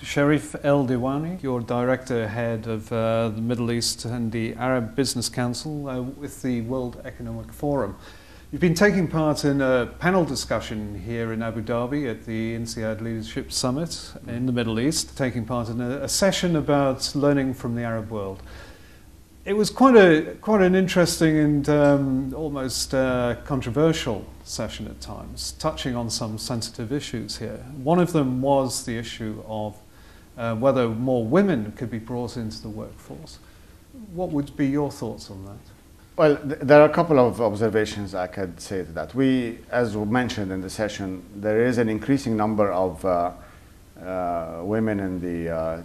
Sherif Al-Diwany. You're Director Head of the Middle East and the Arab Business Council with the World Economic Forum. You've been taking part in a panel discussion here in Abu Dhabi at the INSEAD Leadership Summit in the Middle East, taking part in a session about learning from the Arab world. It was quite an interesting and almost controversial session at times, touching on some sensitive issues here. One of them was the issue of whether more women could be brought into the workforce. What would be your thoughts on that? Well, there are a couple of observations I could say to that. As we mentioned in the session, there is an increasing number of women in the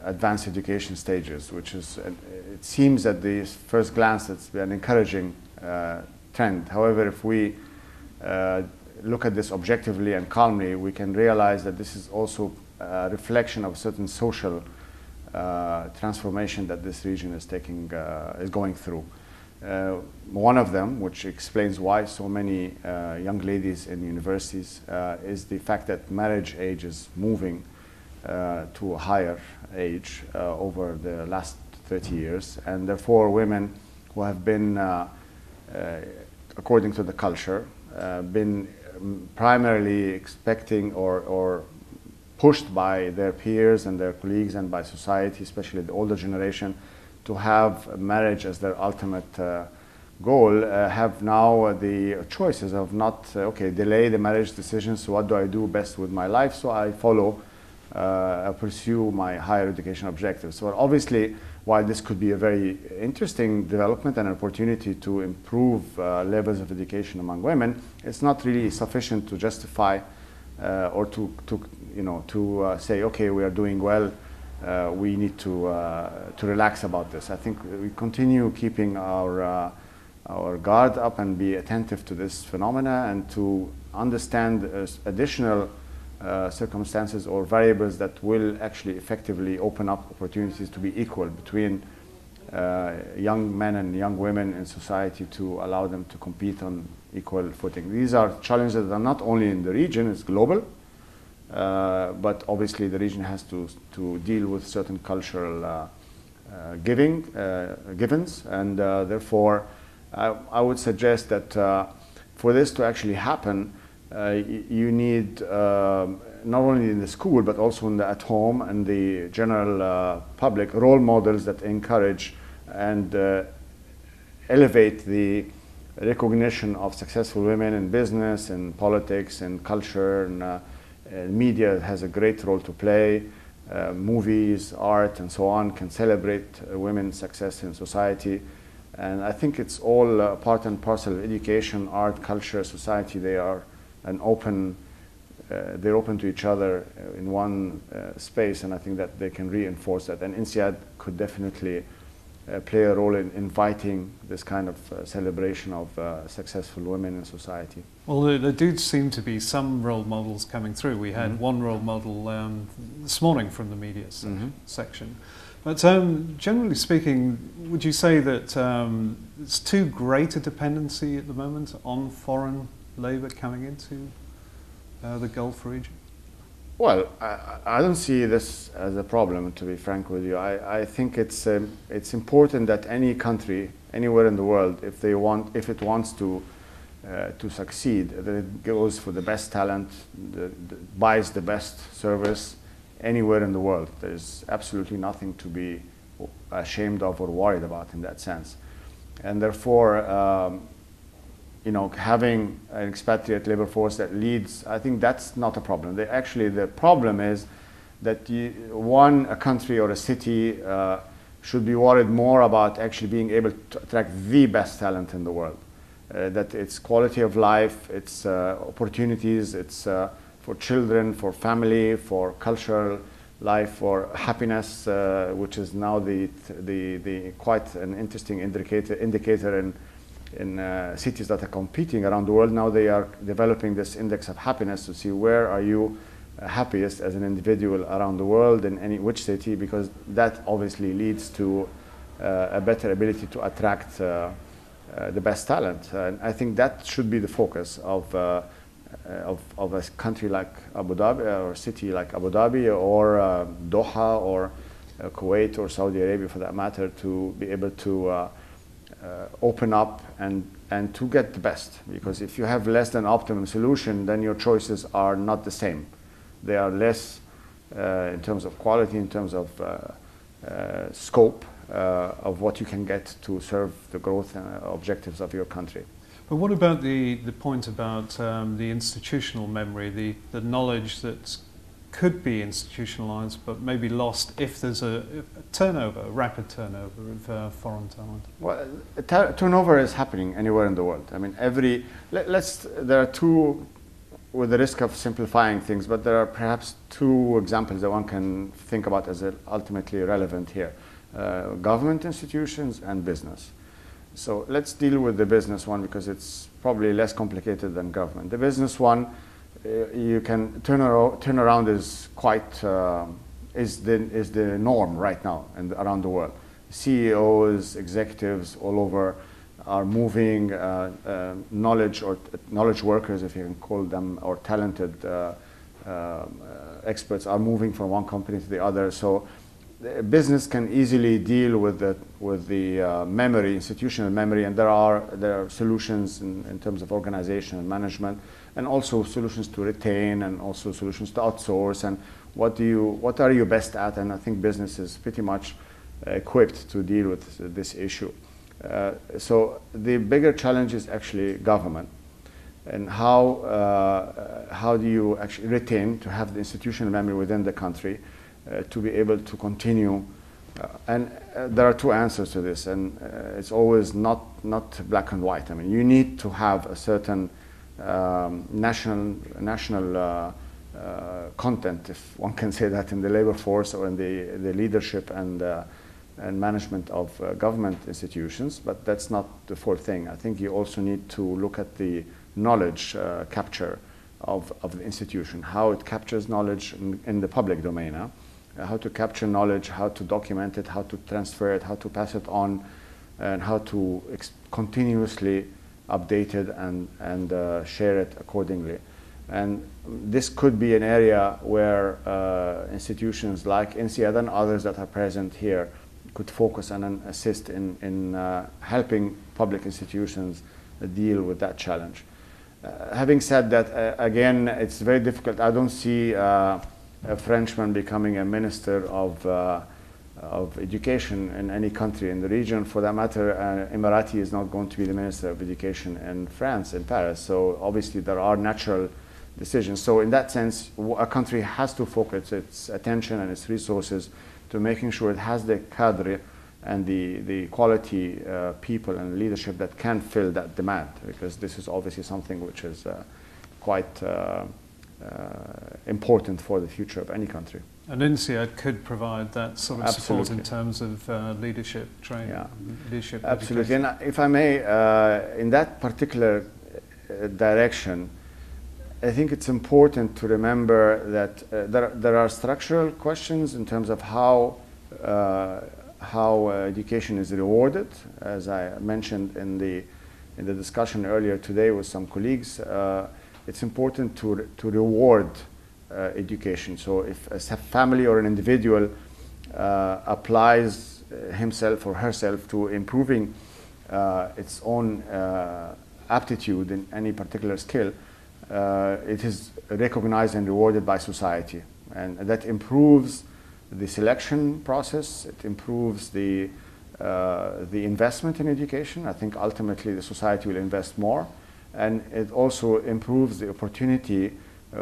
advanced education stages, which is, it seems at the first glance, it's an encouraging trend. However, if we look at this objectively and calmly, we can realize that this is also a reflection of a certain social transformation that this region is going through. One of them, which explains why so many young ladies in universities, is the fact that marriage age is moving to a higher age over the last 30 years, and therefore women who have been, according to the culture, been primarily expecting or pushed by their peers and their colleagues and by society, especially the older generation, to have marriage as their ultimate goal, have now the choices of not, delay the marriage decisions, so what do I do best with my life, so I pursue my higher education objectives. So obviously, while this could be a very interesting development and an opportunity to improve levels of education among women, it's not really sufficient to justify or to say, okay, we are doing well, we need to relax about this. I think we continue keeping our guard up and be attentive to this phenomena and to understand additional circumstances or variables that will actually effectively open up opportunities to be equal between young men and young women in society, to allow them to compete on equal footing. These are challenges that are not only in the region, it's global, but obviously the region has to deal with certain cultural givens, and therefore I would suggest that for this to actually happen, you need not only in the school but also at home and the general public role models that encourage and elevate the recognition of successful women in business and politics and culture, and media has a great role to play. Movies, art, and so on can celebrate women's success in society. And I think it's all part and parcel of education, art, culture, society. They are they're open to each other in one space, and I think that they can reinforce that. And INSEAD could definitely play a role in inviting this kind of celebration of successful women in society. Well, there do seem to be some role models coming through. We had one role model this morning from the media section. But generally speaking, would you say that it's too great a dependency at the moment on foreign labour coming into the Gulf region? Well, I don't see this as a problem, to be frank with you. I think it's important that any country, anywhere in the world, if it wants to succeed, that it goes for the best talent, buys the best service anywhere in the world. There's absolutely nothing to be ashamed of or worried about in that sense. And therefore, having an expatriate labor force that leads, I think that's not a problem. Actually, the problem is that a country or a city should be worried more about actually being able to attract the best talent in the world. That it's quality of life, it's opportunities, it's for children, for family, for cultural life, for happiness, which is now the quite an interesting indicator in cities that are competing around the world. Now they are developing this index of happiness to see where are you happiest as an individual around the world in which city, because that obviously leads to a better ability to attract the best talent. And I think that should be the focus of of a country like Abu Dhabi or a city like Abu Dhabi or Doha or Kuwait or Saudi Arabia for that matter to be able to open up and to get the best. Because if you have less than optimum solution, then your choices are not the same. They are less in terms of quality, in terms of scope of what you can get to serve the growth objectives of your country. But what about the point about the institutional memory, the knowledge that could be institutionalized but may be lost if there's a turnover, a rapid turnover of foreign talent? Well, turnover is happening anywhere in the world. I mean, there are two, with the risk of simplifying things, but there are perhaps two examples that one can think about as ultimately relevant here. Government institutions and business. So let's deal with the business one because it's probably less complicated than government. The business one, you can turnaround is quite is the norm right now and around the world. CEOs, executives all over are moving knowledge workers, if you can call them, or talented experts are moving from one company to the other. So business can easily deal with the memory, institutional memory, and there are solutions in terms of organization and management, and also solutions to retain, and also solutions to outsource, and what are you best at? And I think business is pretty much equipped to deal with this issue. So the bigger challenge is actually government, and how do you actually retain, to have the institutional memory within the country to be able to continue. And there are two answers to this, and it's always not black and white. I mean, you need to have a certain national content, if one can say that, in the labor force or in the leadership and management of government institutions, but that's not the full thing. I think you also need to look at the knowledge capture of the institution, how it captures knowledge in the public domain, how to capture knowledge, how to document it, how to transfer it, how to pass it on, and how to continuously update it and share it accordingly. And this could be an area where institutions like INSEAD and others that are present here could focus and assist in helping public institutions deal with that challenge. Having said that, again, it's very difficult. I don't see a Frenchman becoming a minister of education in any country in the region. For that matter, Emirati is not going to be the minister of education in France, in Paris. So obviously there are natural decisions. So in that sense, a country has to focus its attention and its resources to making sure it has the cadre and the quality people and leadership that can fill that demand, because this is obviously something which is quite important for the future of any country. And INSEAD could provide that sort of Absolutely. support in terms of leadership training, Yeah. leadership Absolutely. education. And if I may, in that particular direction, I think it's important to remember that there are structural questions in terms of how education is rewarded. As I mentioned in the discussion earlier today with some colleagues, it's important to reward education. So if a family or an individual applies himself or herself to improving its own aptitude in any particular skill, it is recognized and rewarded by society, and that improves the selection process. It improves the investment in education. I think ultimately the society will invest more, and it also improves the opportunity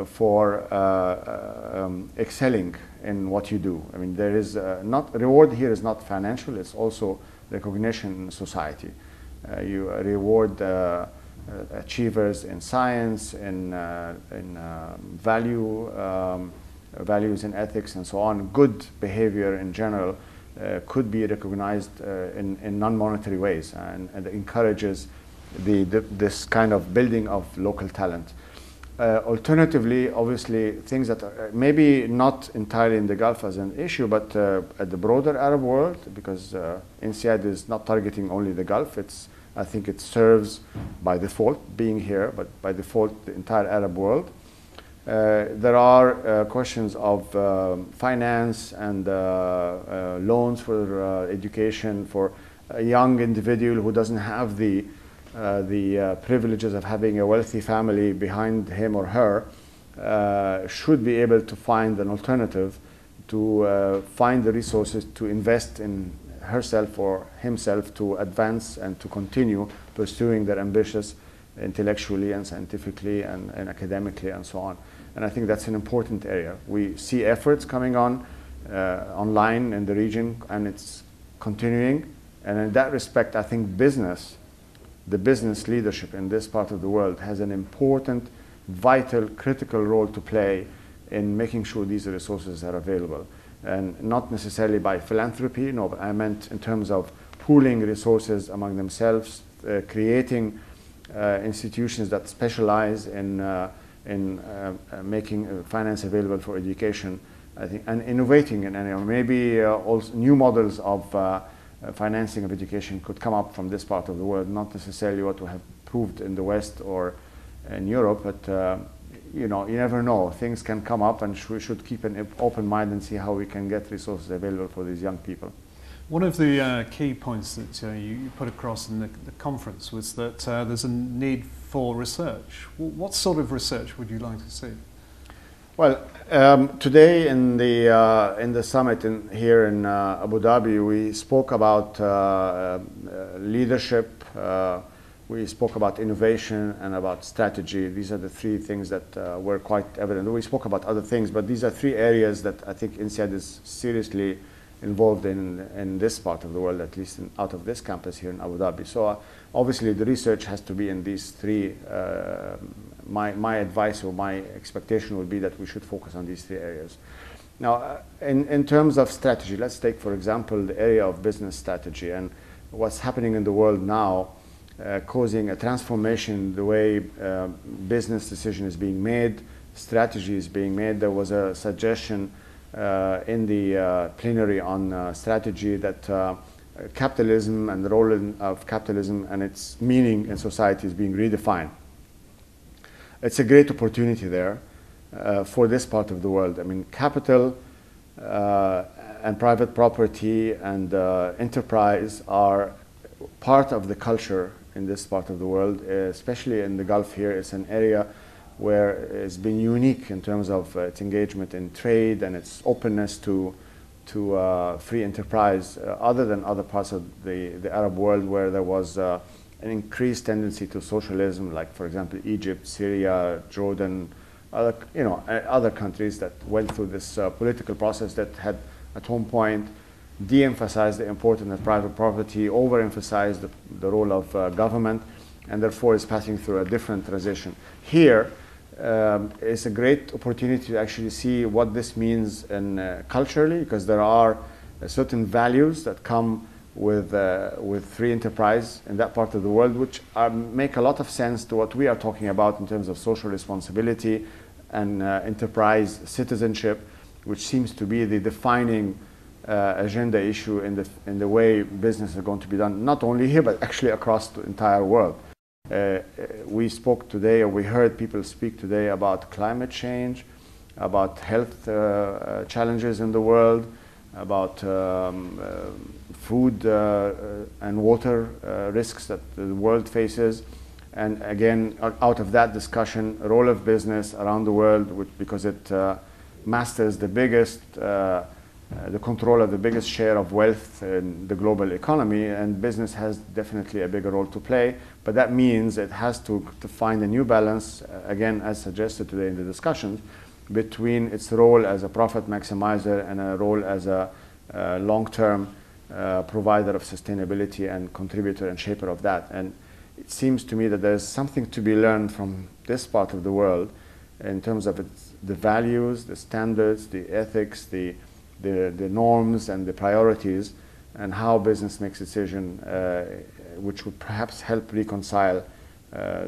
for excelling in what you do. I mean, there is reward here is not financial. It's also recognition in society. You reward achievers in science, in values in ethics and so on. Good behavior in general could be recognized in non-monetary ways, and encourages this kind of building of local talent. Alternatively, obviously, things that are maybe not entirely in the Gulf as an issue, but at the broader Arab world, because INSEAD is not targeting only the Gulf, it's I think it serves by default being here, but by default the entire Arab world. There are questions of finance and loans for education for a young individual who doesn't have the privileges of having a wealthy family behind him or her, should be able to find an alternative, to find the resources to invest in herself or himself to advance and to continue pursuing their ambitions intellectually and scientifically and academically and so on. And I think that's an important area. We see efforts coming on online in the region, and it's continuing. And in that respect, I think the business leadership in this part of the world has an important, vital, critical role to play in making sure these resources are available. And not necessarily by philanthropy, no, but I meant in terms of pooling resources among themselves, creating institutions that specialize in making finance available for education, I think, and innovating in any, maybe also new models of financing of education could come up from this part of the world, not necessarily what we have proved in the West or in Europe, but you know, you never know. Things can come up, and we should keep an open mind and see how we can get resources available for these young people. One of the key points that you put across in the conference was that there's a need for research. What sort of research would you like to see? Well, today in the summit here in Abu Dhabi, we spoke about leadership. We spoke about innovation and about strategy. These are the three things that were quite evident. We spoke about other things, but these are three areas that I think INSEAD is seriously involved in this part of the world, at least out of this campus here in Abu Dhabi. So obviously the research has to be in these three. My advice or my expectation would be that we should focus on these three areas. Now, in terms of strategy, let's take, for example, the area of business strategy and what's happening in the world now, causing a transformation in the way business decision is being made, strategy is being made. There was a suggestion in the plenary on strategy that capitalism and the role of capitalism and its meaning in society is being redefined. It's a great opportunity there for this part of the world. I mean, capital and private property and enterprise are part of the culture in this part of the world, especially in the Gulf here. It's an area where it's been unique in terms of its engagement in trade and its openness to free enterprise, other than other parts of the Arab world where there was an increased tendency to socialism, like, for example, Egypt, Syria, Jordan, other countries that went through this political process that had at one point de-emphasized the importance of private property, overemphasized the role of government, and therefore is passing through a different transition. Here is a great opportunity to actually see what this means culturally, because there are certain values that come with free enterprise in that part of the world, which make a lot of sense to what we are talking about in terms of social responsibility and enterprise citizenship, which seems to be the defining agenda issue in the way business is going to be done, not only here, but actually across the entire world. We spoke today, or we heard people speak today about climate change, about health challenges in the world, about food and water risks that the world faces. And again, out of that discussion, role of business around the world, because it masters the biggest the control of the biggest share of wealth in the global economy, and business has definitely a bigger role to play. But that means it has to find a new balance, again, as suggested today in the discussions, between its role as a profit maximizer and a role as a long-term provider of sustainability and contributor and shaper of that. And it seems to me that there's something to be learned from this part of the world in terms of the values, the standards, the ethics, the norms and the priorities, and how business makes decisions, which would perhaps help reconcile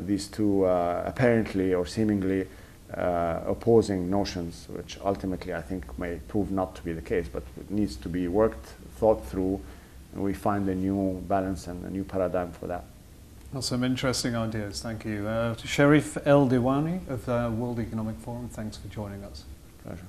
these two apparently or seemingly opposing notions, which ultimately I think may prove not to be the case, but it needs to be thought through, and we find a new balance and a new paradigm for that. Well, some interesting ideas, thank you. Sherif Al-Diwany of the World Economic Forum, thanks for joining us. Pleasure.